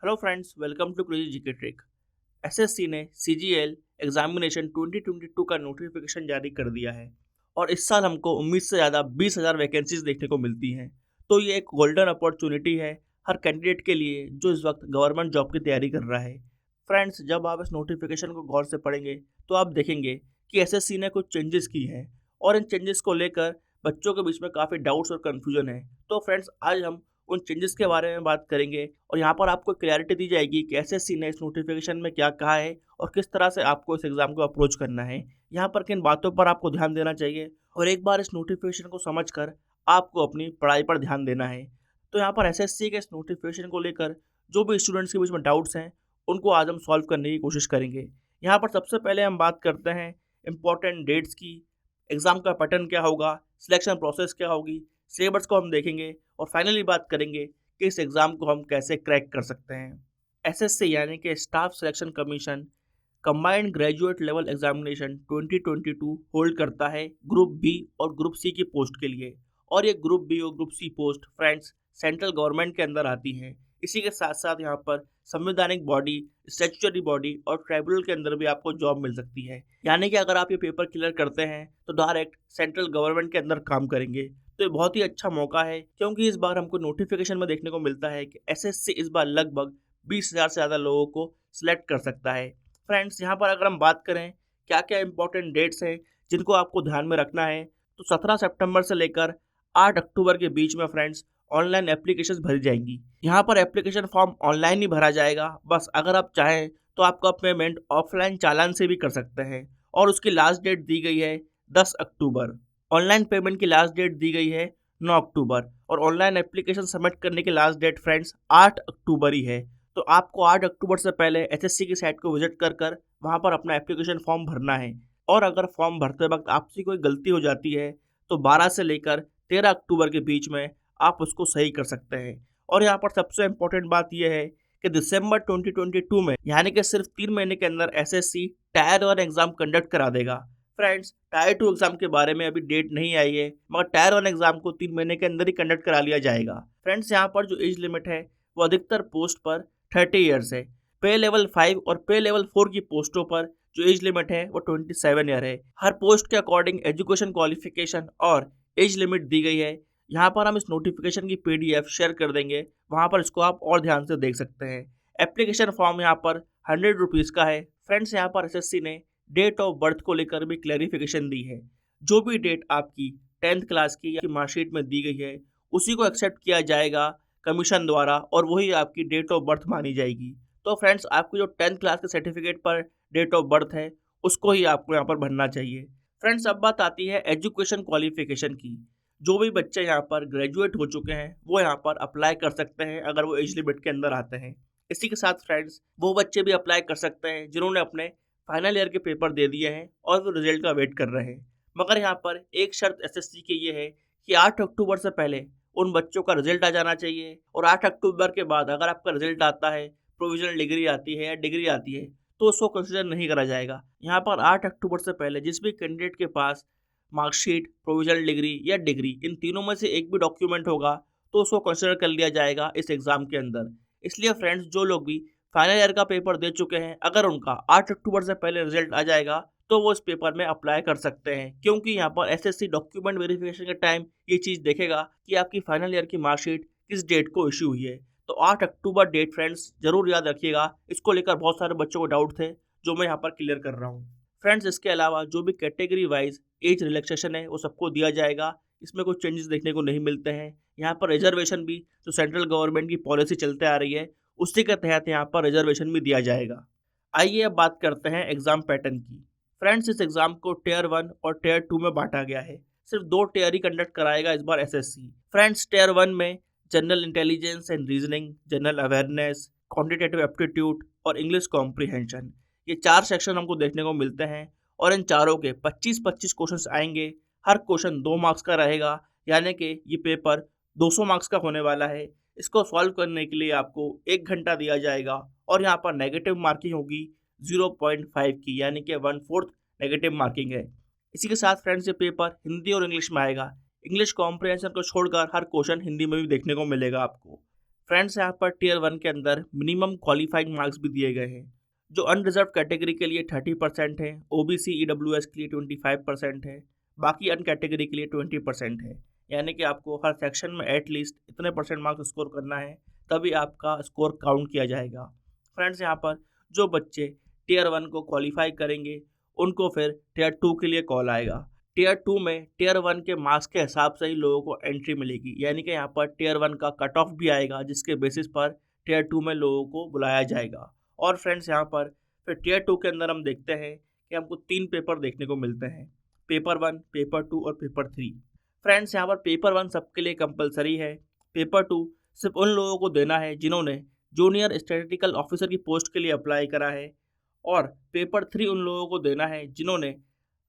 Hello friends, welcome to crazy GK trick. SSC ने CGL examination 2022 का notification जारी कर दिया है और इस साल हमको उम्मीद से ज़्यादा 20,000 वैकेंसीज देखने को मिलती हैं। तो ये एक गोल्डन अपॉर्चुनिटी है हर कैंडिडेट के लिए जो इस वक्त गवर्नमेंट जॉब की तैयारी कर रहा है। फ्रेंड्स, जब आप इस नोटिफिकेशन को गौर से पढ़ेंगे तो आप देखेंगे कि एसएससी ने कुछ चेंजेस की हैं और इन चेंजेस को लेकर बच्चों के बीच में काफ़ी डाउट्स और कन्फ्यूजन है। तो फ्रेंड्स, आज हम उन चेंजेस के बारे में बात करेंगे और यहाँ पर आपको क्लैरिटी दी जाएगी कि एसएससी ने इस नोटिफिकेशन में क्या कहा है और किस तरह से आपको इस एग्ज़ाम को अप्रोच करना है। यहाँ पर किन बातों पर आपको ध्यान देना चाहिए और एक बार इस नोटिफिकेशन को समझकर आपको अपनी पढ़ाई पर ध्यान देना है। तो यहाँ पर एसएससी के इस नोटिफिकेशन को लेकर जो भी स्टूडेंट्स के बीच में डाउट्स हैं उनको आज हम सॉल्व करने की कोशिश करेंगे। यहाँ पर सबसे पहले हम बात करते हैं इंपॉर्टेंट डेट्स की, एग्ज़ाम का पैटर्न क्या होगा, सिलेक्शन प्रोसेस क्या होगी, सिलेबस को हम देखेंगे और फाइनली बात करेंगे कि इस एग्ज़ाम को हम कैसे क्रैक कर सकते हैं। एसएससी यानी कि staff selection commission combined graduate level examination 2022 hold करता है ग्रुप बी और ग्रुप सी की पोस्ट के लिए। और ये ग्रुप बी और group C post friends central government के अंदर आती हैं। इसी के साथ साथ यहाँ पर संवैधानिक बॉडी, स्टैट्यूटरी बॉडी और ट्राइब्यूनल के अंदर भी आपको जॉब मिल सकती है। यानी कि अगर आप ये पेपर क्लियर करते हैं तो डायरेक्ट सेंट्रल गवर्नमेंट के अंदर काम करेंगे। तो ये बहुत ही अच्छा मौका है क्योंकि इस बार हमको नोटिफिकेशन में देखने को मिलता है कि एसएससी इस बार लगभग 20,000 से ज़्यादा लोगों को सिलेक्ट कर सकता है। फ्रेंड्स, यहाँ पर अगर हम बात करें क्या क्या इंपॉर्टेंट डेट्स हैं जिनको आपको ध्यान में रखना है, तो 17 सितंबर से लेकर 8 अक्टूबर के बीच में फ्रेंड्स ऑनलाइन एप्लीकेशंस भरी जाएंगी। यहाँ पर एप्लीकेशन फॉर्म ऑनलाइन ही भरा जाएगा। बस अगर आप चाहें तो आपका पेमेंट ऑफलाइन चालान से भी कर सकते हैं और उसकी लास्ट डेट दी गई है 10 अक्टूबर। ऑनलाइन पेमेंट की लास्ट डेट दी गई है 9 अक्टूबर और ऑनलाइन एप्लीकेशन सबमिट करने की लास्ट डेट फ्रेंड्स 8 अक्टूबर ही है। तो आपको 8 अक्टूबर से पहले एसएससी की साइट को विजिट कर वहाँ पर अपना एप्लीकेशन फॉर्म भरना है। और अगर फॉर्म भरते वक्त आपसे कोई गलती हो जाती है तो 12 से लेकर 13 अक्टूबर के बीच में आप उसको सही कर सकते हैं। और यहाँ पर सबसे इम्पोर्टेंट बात यह है कि दिसंबर 2022 में यानी कि सिर्फ 3 महीने के अंदर एसएससी टायर 1 एग्जाम कंडक्ट करा देगा। फ्रेंड्स, टायर 2 एग्जाम के बारे में अभी डेट नहीं आई है, मगर टायर 1 एग्जाम को 3 महीने के अंदर ही कंडक्ट करा लिया जाएगा। फ्रेंड्स, यहाँ पर जो एज लिमिट है वो अधिकतर पोस्ट पर 30 ईयर्स है। पे लेवल 5 और पे लेवल 4 की पोस्टों पर जो एज लिमिट है वो 27 ईयर है। हर पोस्ट के अकॉर्डिंग एजुकेशन क्वालिफिकेशन और एज लिमिट दी गई है। यहाँ पर हम इस नोटिफिकेशन की पीडीएफ शेयर कर देंगे, वहाँ पर इसको आप और ध्यान से देख सकते हैं। एप्लीकेशन फॉर्म यहाँ पर 100 रुपीज़ का है। फ्रेंड्स, यहाँ पर एसएससी ने डेट ऑफ बर्थ को लेकर भी क्लैरिफिकेशन दी है। जो भी डेट आपकी 10th क्लास की या मार्कशीट में दी गई है उसी को एक्सेप्ट किया जाएगा कमीशन द्वारा और वही आपकी डेट ऑफ बर्थ मानी जाएगी। तो फ्रेंड्स, आपकी जो 10th क्लास के सर्टिफिकेट पर डेट ऑफ बर्थ है उसको ही आपको यहाँ पर भरना चाहिए। फ्रेंड्स, अब बात आती है एजुकेशन क्वालिफिकेशन की। जो भी बच्चे यहाँ पर ग्रेजुएट हो चुके हैं वो यहाँ पर अप्लाई कर सकते हैं अगर वो एज लिमिट के अंदर आते हैं। इसी के साथ फ्रेंड्स, वो बच्चे भी अप्लाई कर सकते हैं जिन्होंने अपने फाइनल ईयर के पेपर दे दिए हैं और वो रिजल्ट का वेट कर रहे हैं। मगर यहाँ पर एक शर्त एसएससी की ये है कि 8 अक्टूबर से पहले उन बच्चों का रिजल्ट आ जाना चाहिए और 8 अक्टूबर के बाद अगर आपका रिजल्ट आता है, प्रोविजनल डिग्री आती है या डिग्री आती है, तो उसको कंसिडर नहीं करा जाएगा। यहाँ पर 8 अक्टूबर से पहले जिस भी कैंडिडेट के पास मार्कशीट, प्रोविजनल डिग्री या डिग्री इन तीनों में से एक भी डॉक्यूमेंट होगा तो उसको कंसिडर कर लिया जाएगा इस एग्ज़ाम के अंदर। इसलिए फ्रेंड्स, जो लोग भी फाइनल ईयर का पेपर दे चुके हैं अगर उनका 8 अक्टूबर से पहले रिजल्ट आ जाएगा तो वो इस पेपर में अप्लाई कर सकते हैं, क्योंकि यहाँ पर एसएससी डॉक्यूमेंट वेरिफिकेशन के टाइम ये चीज़ देखेगा कि आपकी फाइनल ईयर की मार्कशीट किस डेट को इशू हुई है। तो 8 अक्टूबर डेट फ्रेंड्स ज़रूर याद रखिएगा। इसको लेकर बहुत सारे बच्चों को डाउट थे जो मैं यहाँ पर क्लियर कर रहा हूँ। फ्रेंड्स, इसके अलावा जो भी कैटेगरी वाइज एज रिलैक्सेशन है वो सबको दिया जाएगा। इसमें कुछ चेंजेस देखने को नहीं मिलते हैं। यहाँ पर रिजर्वेशन भी जो सेंट्रल गवर्नमेंट की पॉलिसी चलते आ रही है उसी के तहत यहाँ पर रिजर्वेशन भी दिया जाएगा। आइए अब बात करते हैं एग्जाम पैटर्न की। फ्रेंड्स, इस एग्जाम को टियर 1 और टियर 2 में बांटा गया है। सिर्फ 2 टियर ही कंडक्ट कराएगा इस बार एसएससी। फ्रेंड्स, टियर 1 में general intelligence and reasoning, general awareness, quantitative aptitude और इंग्लिश कॉम्प्रीहेंशन, ये 4 सेक्शन हमको देखने को मिलते हैं और इन चारों के 25-25 क्वेश्चंस आएंगे। हर क्वेश्चन 2 मार्क्स का रहेगा, यानी कि ये पेपर 200 मार्क्स का होने वाला है। इसको सॉल्व करने के लिए आपको 1 घंटा दिया जाएगा और यहाँ पर नेगेटिव मार्किंग होगी 0.5 की, यानी कि 1/4 नेगेटिव मार्किंग है। इसी के साथ फ्रेंड्स, ये पेपर हिंदी और इंग्लिश में आएगा। इंग्लिश कॉम्प्रिहेंशन को छोड़कर हर क्वेश्चन हिंदी में भी देखने को मिलेगा आपको। फ्रेंड्स यहाँ पर टीयर 1 के अंदर मिनिमम क्वालिफाइंग मार्क्स भी दिए गए हैं, जो अनरिजर्व कैटेगरी के लिए 30% है, ओबीसी ईडब्ल्यूएस के लिए 25% है, बाकी अन कैटेगरी के लिए 20% है। यानी कि आपको हर सेक्शन में एटलीस्ट इतने परसेंट मार्क्स स्कोर करना है, तभी आपका स्कोर काउंट किया जाएगा। फ्रेंड्स यहाँ पर जो बच्चे टीयर 1 को क्वालिफाई करेंगे उनको फिर टीयर 2 के लिए कॉल आएगा। टीयर 2 में टीयर 1 के मार्क्स के हिसाब से ही लोगों को एंट्री मिलेगी, यानी कि यहाँ पर टीयर 1 का कट ऑफ भी आएगा, जिसके बेसिस पर टीयर 2 में लोगों को बुलाया जाएगा। और फ्रेंड्स यहाँ पर फिर टीयर 2 के अंदर हम देखते हैं कि हमको 3 पेपर देखने को मिलते हैं, पेपर 1, पेपर 2 और पेपर 3। फ्रेंड्स यहाँ पर पेपर 1 सबके लिए कंपलसरी है, पेपर 2 सिर्फ उन लोगों को देना है जिन्होंने जूनियर स्टैटिस्टिकल ऑफिसर की पोस्ट के लिए अप्लाई करा है, और पेपर 3 उन लोगों को देना है जिन्होंने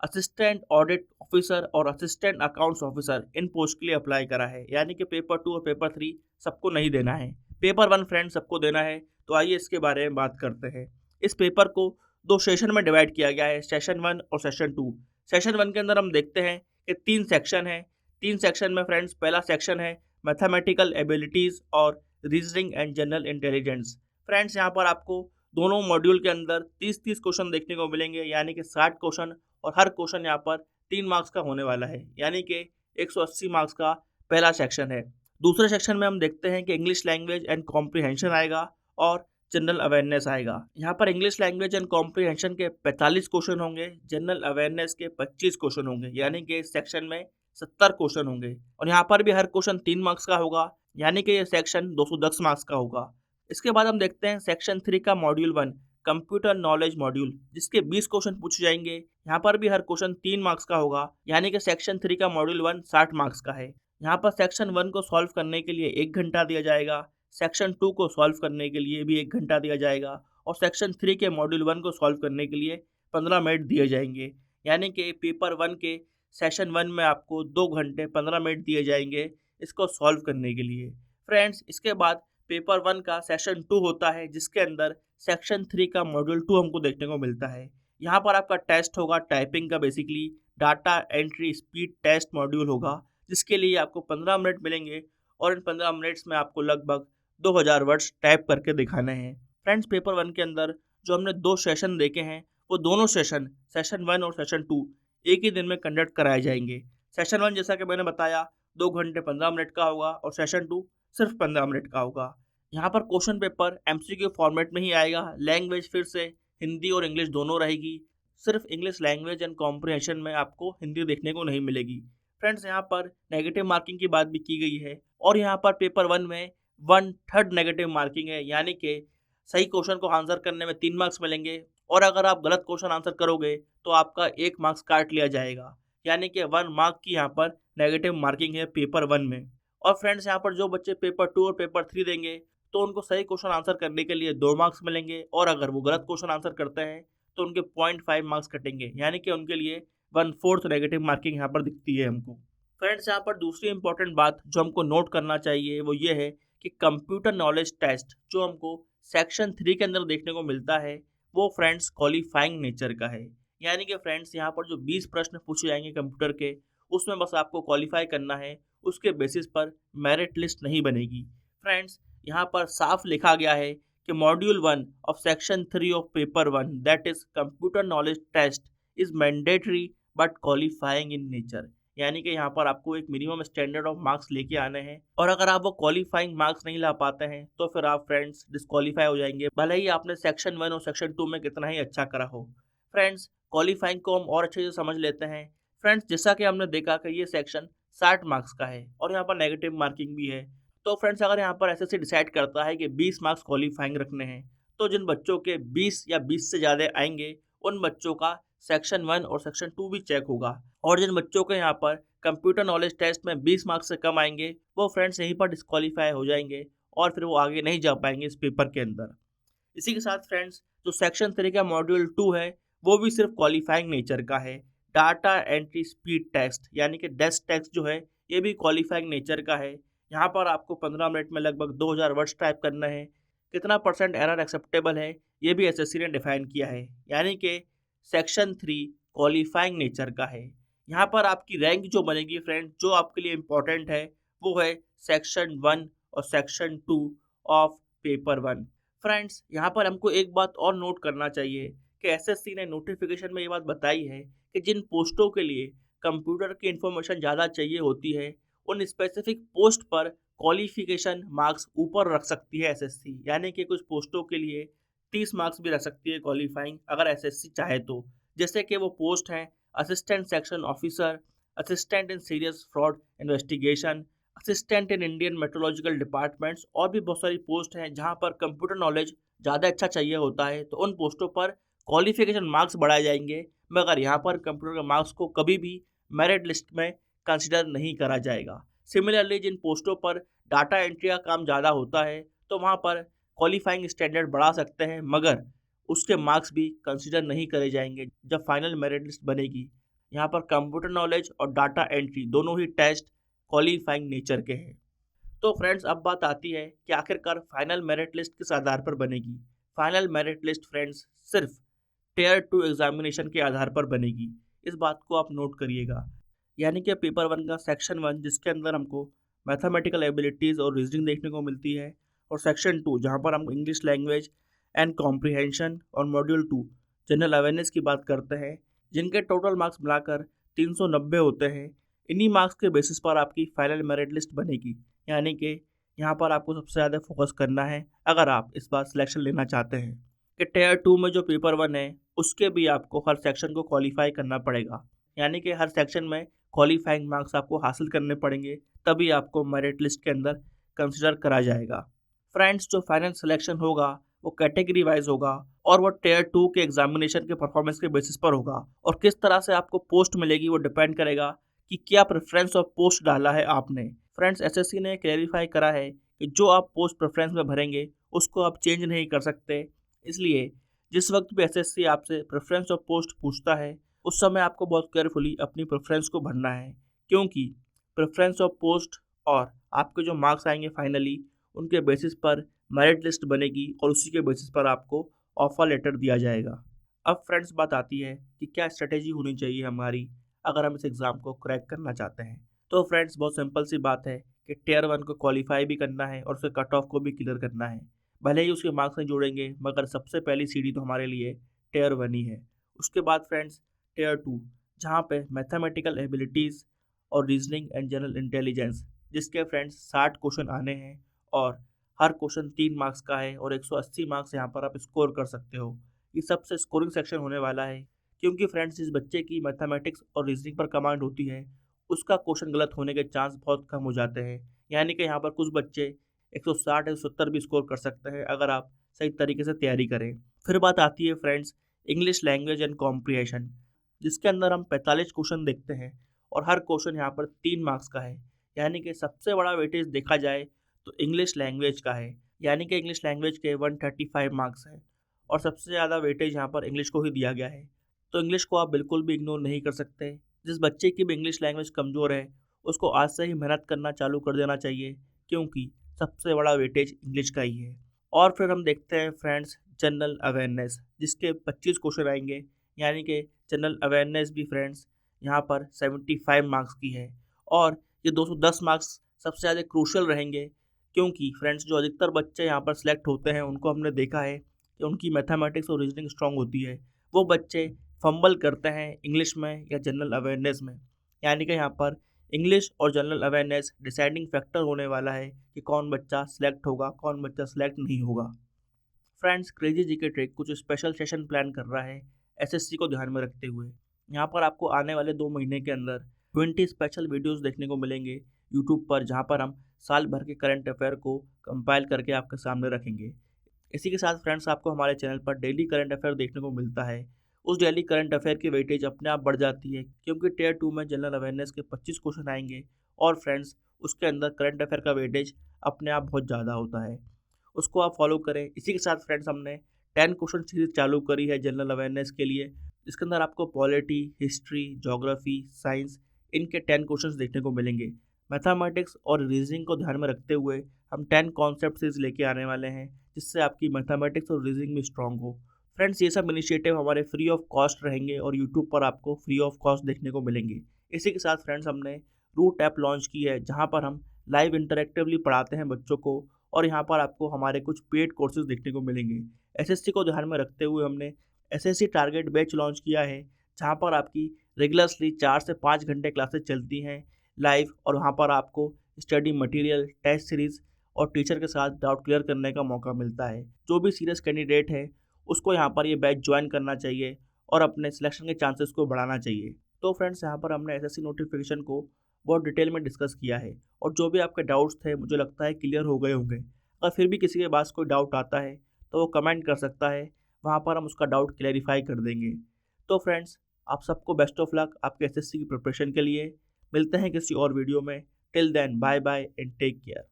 असिस्टेंट ऑडिट ऑफिसर और assistant accounts officer in post के लिए अप्लाई करा है। यानी कि पेपर 2 और पेपर 3 सबको नहीं देना है, पेपर 1 फ्रेंड सबको देना है। तो आइए इसके बारे में बात करते हैं। इस पेपर को 2 सेशन में डिवाइड किया गया है, सेशन 1 और सेशन 2। सेशन 1 के अंदर हम देखते हैं कि 3 सेक्शन है। 3 सेक्शन में फ्रेंड्स पहला सेक्शन है मैथमेटिकल एबिलिटीज़ और reasoning and general intelligence. Friends यहाँ पर आपको दोनों मॉड्यूल के अंदर 30-30 क्वेश्चन देखने को मिलेंगे, यानी कि 60 क्वेश्चन, और हर क्वेश्चन यहाँ पर 3 मार्क्स का होने वाला है, यानी कि 180 मार्क्स का पहला सेक्शन है। दूसरे सेक्शन में हम देखते हैं कि इंग्लिश लैंग्वेज एंड कॉम्प्रिहेंशन आएगा और जनरल अवेयरनेस आएगा। यहाँ पर इंग्लिश लैंग्वेज एंड कॉम्प्रिहेंशन के 45 क्वेश्चन होंगे, जनरल अवेयरनेस के 25 क्वेश्चन होंगे, यानी कि इस सेक्शन में 70 क्वेश्चन होंगे। और यहाँ पर भी हर क्वेश्चन 3 मार्क्स का होगा, यानी कि ये सेक्शन 210 मार्क्स का होगा। इसके बाद हम देखते हैं सेक्शन 3 का मॉड्यूल 1 कंप्यूटर नॉलेज मॉड्यूल, जिसके 20 क्वेश्चन पूछे जाएंगे। यहाँ पर भी हर क्वेश्चन 3 मार्क्स का होगा, यानी कि सेक्शन 3 का मॉड्यूल 1 60 मार्क्स का है। यहाँ पर सेक्शन 1 को सॉल्व करने के लिए 1 घंटा दिया जाएगा, सेक्शन 2 को सॉल्व करने के लिए भी 1 घंटा दिया जाएगा, और सेक्शन 3 के मॉड्यूल 1 को सॉल्व करने के लिए 15 मिनट दिए जाएंगे। यानी कि पेपर 1 के सेशन 1 में आपको 2 घंटे 15 मिनट दिए जाएंगे इसको सॉल्व करने के लिए। फ्रेंड्स इसके बाद पेपर 1 का सेशन 2 होता है, जिसके अंदर सेक्शन 3 का मॉड्यूल 2 हमको देखने को मिलता है। यहाँ पर आपका टेस्ट होगा टाइपिंग का, basically data entry speed test module होगा, जिसके लिए आपको 15 मिनट मिलेंगे, और इन 15 मिनट्स में आपको लगभग 2000 वर्ड्स टाइप करके दिखाने हैं। फ्रेंड्स पेपर 1 के अंदर जो हमने 2 सेशन देखे हैं, वो दोनों सेशन, सेशन 1 और सेशन 2 एक ही दिन में कंडक्ट कराए जाएंगे। सेशन 1 जैसा कि मैंने बताया 2 घंटे 15 मिनट का होगा, और सेशन 2 सिर्फ 15 मिनट का होगा। यहाँ पर क्वेश्चन पेपर एमसीक्यू फॉर्मेट में ही आएगा। लैंग्वेज फिर से हिंदी और इंग्लिश दोनों रहेगी, सिर्फ इंग्लिश लैंग्वेज एंड कॉम्प्रिहेंशन में आपको हिंदी देखने को नहीं मिलेगी। फ्रेंड्स यहाँ पर नेगेटिव मार्किंग की बात भी की गई है, और यहाँ पर पेपर 1 में 1/3 नेगेटिव मार्किंग है, यानी कि सही क्वेश्चन को आंसर करने में 3 मार्क्स मिलेंगे, और अगर आप गलत क्वेश्चन आंसर करोगे तो आपका 1 मार्क्स काट लिया जाएगा, यानी कि 1 मार्क की यहाँ पर नेगेटिव मार्किंग है पेपर 1 में। और फ्रेंड्स यहाँ पर जो बच्चे पेपर 2 और पेपर 3 देंगे तो उनको सही क्वेश्चन आंसर करने के लिए 2 मार्क्स मिलेंगे, और अगर वो गलत क्वेश्चन आंसर करते हैं तो उनके 0.5 मार्क्स कटेंगे, यानी कि उनके लिए 1/4 नेगेटिव मार्किंग यहाँ पर दिखती है हमको। फ्रेंड्स यहाँ पर दूसरी इंपॉर्टेंट बात जो हमको नोट करना चाहिए वो ये है कि कंप्यूटर नॉलेज टेस्ट जो हमको सेक्शन 3 के अंदर देखने को मिलता है, वो फ्रेंड्स क्वालिफाइंग नेचर का है। यानी कि फ्रेंड्स यहाँ पर जो 20 प्रश्न पूछे जाएंगे कंप्यूटर के, उसमें बस आपको क्वालिफाई करना है, उसके बेसिस पर मेरिट लिस्ट नहीं बनेगी। फ्रेंड्स यहाँ पर साफ लिखा गया है कि module 1 of section 3 of paper 1 that is computer knowledge test is mandatory but qualifying in nature. यानी कि यहाँ पर आपको एक मिनिमम स्टैंडर्ड ऑफ मार्क्स लेके आने हैं, और अगर आप वो क्वालिफाइंग मार्क्स नहीं ला पाते हैं तो फिर आप फ्रेंड्स डिस्क्वालीफाई हो जाएंगे, भले ही आपने सेक्शन 1 और सेक्शन 2 में कितना ही अच्छा करा हो। फ्रेंड्स क्वालिफाइंग को हम और अच्छे से समझ लेते हैं। फ्रेंड्स जैसा कि हमने देखा कि ये सेक्शन 60 मार्क्स का है, और यहाँ पर नेगेटिव मार्किंग भी है। तो फ्रेंड्स अगर यहाँ पर एसएससी डिसाइड करता है कि 20 मार्क्स क्वालिफाइंग रखने हैं, तो जिन बच्चों के 20 या 20 से ज़्यादा आएंगे उन बच्चों का सेक्शन 1 और सेक्शन 2 भी चेक होगा, और जिन बच्चों के यहाँ पर कंप्यूटर नॉलेज टेस्ट में 20 मार्क्स से कम आएंगे वो फ्रेंड्स यहीं पर डिस्क्वालीफाई हो जाएंगे, और फिर वो आगे नहीं जा पाएंगे इस पेपर के अंदर। इसी के साथ फ्रेंड्स जो सेक्शन 3 का मॉड्यूल 2 है वो भी सिर्फ क्वालिफाइंग नेचर का है। डाटा एंट्री स्पीड टेस्ट यानी कि डेस्क टेस्ट जो है ये भी क्वालिफाइंग नेचर का है। यहाँ पर आपको 15 मिनट में लगभग 2000 वर्ड्स टाइप करना है। कितना % एरर एक्सेप्टेबल है ये भी एसएससी ने डिफाइन किया है, यानी कि सेक्शन 3 क्वालिफाइंग नेचर का है। यहाँ पर आपकी रैंक जो बनेगी फ्रेंड, जो आपके लिए इम्पोर्टेंट है वो है सेक्शन 1 और सेक्शन 2 ऑफ पेपर 1। फ्रेंड्स, यहाँ पर हमको एक बात और नोट करना चाहिए कि एसएससी ने नोटिफिकेशन में ये बात बताई है कि जिन पोस्टों के लिए कंप्यूटर की इंफॉर्मेशन ज़्यादा चाहिए होती है, उन स्पेसिफिक पोस्ट पर क्वालिफिकेशन मार्क्स ऊपर रख सकती है एसएससी। यानी कि कुछ पोस्टों के लिए 30 मार्क्स भी रख सकती है क्वालिफाइंग, अगर एसएससी चाहे तो। जैसे कि वो पोस्ट हैं assistant section officer, assistant in serious fraud investigation, assistant in Indian metrological departments, और भी बहुत सारी पोस्ट हैं जहां पर कंप्यूटर नॉलेज ज़्यादा अच्छा चाहिए होता है, तो उन पोस्टों पर क्वालिफिकेशन मार्क्स बढ़ाए जाएंगे। मगर यहाँ पर कंप्यूटर के मार्क्स को कभी भी मेरिट लिस्ट में कंसिडर नहीं करा जाएगा। सिमिलरली जिन पोस्टों पर डाटा एंट्री का काम ज़्यादा होता है, तो वहाँ पर क्वालिफाइंग स्टैंडर्ड बढ़ा सकते हैं, मगर उसके मार्क्स भी कंसिडर नहीं करे जाएंगे जब फाइनल मेरिट लिस्ट बनेगी। यहाँ पर कंप्यूटर नॉलेज और डाटा एंट्री दोनों ही टेस्ट क्वालिफाइंग नेचर के हैं। तो फ्रेंड्स, अब बात आती है कि आखिरकार फाइनल मेरिट लिस्ट किस आधार पर बनेगी। फाइनल मेरिट लिस्ट फ्रेंड्स सिर्फ टियर 2 एग्जामिनेशन के आधार पर बनेगी। इस बात को आप नोट करिएगा। यानी कि पेपर 1 का सेक्शन 1, जिसके अंदर हमको मैथमेटिकल एबिलिटीज़ और रीजनिंग देखने को मिलती है, और सेक्शन 2 जहाँ पर हम इंग्लिश लैंग्वेज एंड कॉम्प्रिहेंशन, और मॉड्यूल 2 जनरल अवेयरनेस की बात करते हैं, जिनके टोटल मार्क्स मिलाकर 390 होते हैं। इन्हीं मार्क्स के बेसिस पर आपकी फाइनल मेरिट लिस्ट बनेगी। यानी कि यहाँ पर आपको सबसे ज़्यादा फोकस करना है अगर आप इस बार सिलेक्शन लेना चाहते हैं कि टियर 2 में जो पेपर 1 है उसके भी आपको हर सेक्शन को क्वालिफाई करना पड़ेगा। यानी कि हर सेक्शन में क्वालिफाइंग मार्क्स आपको हासिल करने पड़ेंगे, तभी आपको मेरिट लिस्ट के अंदर कंसिडर करा जाएगा। फ्रेंड्स, जो फाइनल सिलेक्शन होगा वो कैटेगरी वाइज होगा, और वो टियर 2 के एग्जामिनेशन के परफॉर्मेंस के बेसिस पर होगा, और किस तरह से आपको पोस्ट मिलेगी वो डिपेंड करेगा कि क्या प्रेफरेंस ऑफ पोस्ट डाला है आपने। फ्रेंड्स, एसएससी ने क्लैरिफाई करा है कि जो आप पोस्ट प्रेफरेंस में भरेंगे उसको आप चेंज नहीं कर सकते। इसलिए जिस वक्त भी एसएससी आपसे प्रेफरेंस ऑफ पोस्ट पूछता है, उस समय आपको बहुत केयरफुली अपनी प्रेफरेंस को भरना है, क्योंकि प्रेफरेंस ऑफ पोस्ट और आपके जो मार्क्स आएंगे फाइनली, उनके बेसिस पर मेरिट लिस्ट बनेगी और उसी के बेसिस पर आपको ऑफर लेटर दिया जाएगा। अब फ्रेंड्स, बात आती है कि क्या स्ट्रेटेजी होनी चाहिए हमारी अगर हम इस एग्ज़ाम को क्रैक करना चाहते हैं। तो फ्रेंड्स, बहुत सिंपल सी बात है कि टियर 1 को क्वालिफाई भी करना है और उसके कट ऑफ को भी क्लियर करना है। भले ही उसके मार्क्स नहीं जोड़ेंगे, मगर सबसे पहली सीढ़ी तो हमारे लिए टियर 1 ही है। उसके बाद फ्रेंड्स, टियर 2, जहाँ पे मैथमेटिकल एबिलिटीज़ और रीजनिंग एंड जनरल इंटेलिजेंस, जिसके फ्रेंड्स 60 क्वेश्चन आने हैं, और हर क्वेश्चन 3 मार्क्स का है, और 180 मार्क्स यहाँ पर आप स्कोर कर सकते हो। ये सबसे स्कोरिंग सेक्शन होने वाला है, क्योंकि फ्रेंड्स जिस बच्चे की मैथमेटिक्स और रीजनिंग पर कमांड होती है, उसका क्वेश्चन गलत होने के चांस बहुत कम हो जाते हैं। यानी कि यहाँ पर कुछ बच्चे 160 170 भी स्कोर कर सकते हैं अगर आप सही तरीके से तैयारी करें। फिर बात आती है friends English language and comprehension, जिसके अंदर हम 45 क्वेश्चन देखते हैं, और हर क्वेश्चन यहाँ पर 3 मार्क्स का है। यानी कि सबसे बड़ा वेटेज देखा जाए तो इंग्लिश लैंग्वेज का है। यानी कि इंग्लिश लैंग्वेज के 135 मार्क्स हैं, और सबसे ज़्यादा वेटेज यहाँ पर इंग्लिश को ही दिया गया है। तो इंग्लिश को आप बिल्कुल भी इग्नोर नहीं कर सकते। जिस बच्चे की भी इंग्लिश लैंग्वेज कमज़ोर है, उसको आज से ही मेहनत करना चालू कर देना चाहिए, क्योंकि सबसे बड़ा वेटेज इंग्लिश का ही है। और फिर हम देखते हैं फ्रेंड्स जनरल अवेयरनेस, जिसके 25 क्वेश्चन आएंगे। यानी कि जनरल अवेयरनेस भी फ्रेंड्स यहाँ पर 75 मार्क्स की है, और ये 210 मार्क्स सबसे ज़्यादा क्रूशल रहेंगे, क्योंकि फ्रेंड्स जो अधिकतर बच्चे यहाँ पर सिलेक्ट होते हैं उनको हमने देखा है कि उनकी मैथमेटिक्स और रीजनिंग स्ट्रांग होती है। वो बच्चे फंबल करते हैं इंग्लिश में या जनरल अवेयरनेस में। यानी कि यहाँ पर इंग्लिश और जनरल अवेयरनेस डिसाइडिंग फैक्टर होने वाला है कि कौन बच्चा सिलेक्ट होगा, कौन बच्चा सिलेक्ट नहीं होगा। फ्रेंड्स, क्रेजी जीके ट्रिक कुछ स्पेशल सेशन प्लान कर रहा है एसएससी को ध्यान में रखते हुए। यहाँ पर आपको आने वाले 2 महीने के अंदर 20 स्पेशल वीडियोस देखने को मिलेंगे यूट्यूब पर, जहाँ पर हम साल भर के करंट अफेयर को कंपाइल करके आपके सामने रखेंगे। इसी के साथ फ्रेंड्स, आपको हमारे चैनल पर डेली करंट अफेयर देखने को मिलता है। उस डेली करंट अफेयर की वेटेज अपने आप बढ़ जाती है, क्योंकि टियर 2 में जनरल अवेयरनेस के 25 क्वेश्चन आएंगे, और फ्रेंड्स उसके अंदर करंट अफेयर का वेटेज अपने आप बहुत ज़्यादा होता है। उसको आप फॉलो करें। इसी के साथ फ्रेंड्स, हमने 10 क्वेश्चन सीरीज चालू करी है जनरल अवेयरनेस के लिए, जिसके अंदर आपको पॉलिटी, हिस्ट्री, ज्योग्राफी, साइंस, इनके 10 क्वेश्चंस देखने को मिलेंगे। मैथमेटिक्स और रीजनिंग को ध्यान में रखते हुए हम 10 कॉन्सेप्ट सीरीज लेके आने वाले हैं, जिससे आपकी मैथमेटिक्स और रीजनिंग भी स्ट्रांग हो। फ्रेंड्स, ये सब इनिशिएटिव हमारे फ्री ऑफ कॉस्ट रहेंगे, और यूट्यूब पर आपको फ्री ऑफ कॉस्ट देखने को मिलेंगे। इसी के साथ फ्रेंड्स, हमने रूट ऐप लॉन्च की है, जहाँ पर हम लाइव इंटरेक्टिवली पढ़ाते हैं बच्चों को, और यहाँ पर आपको हमारे कुछ पेड कोर्सेज देखने को मिलेंगे। एसएससी को ध्यान में रखते हुए हमने एसएससी टारगेट बैच लॉन्च किया है, जहाँ पर आपकी रेगुलरली 4 से 5 घंटे क्लासेस चलती हैं लाइव, और वहाँ पर आपको स्टडी मटेरियल, टेस्ट सीरीज और टीचर के साथ डाउट क्लियर करने का मौका मिलता है। जो भी सीरियस कैंडिडेट है उसको यहाँ पर ये बैच ज्वाइन करना चाहिए और अपने सिलेक्शन के चांसेस को बढ़ाना चाहिए। तो फ्रेंड्स, यहाँ पर हमने एसएससी नोटिफिकेशन को बहुत डिटेल में डिस्कस किया है और जो भी आपके डाउट्स थे मुझे लगता है क्लियर हो गए होंगे। अगर फिर भी किसी के पास कोई डाउट आता है तो वो कमेंट कर सकता है, वहाँ पर हम उसका डाउट क्लैरिफाई कर देंगे। तो फ्रेंड्स, आप सबको बेस्ट ऑफ लक आपके एसएससी की प्रिपरेशन के लिए। मिलते हैं किसी और वीडियो में। Till then, bye bye and take care.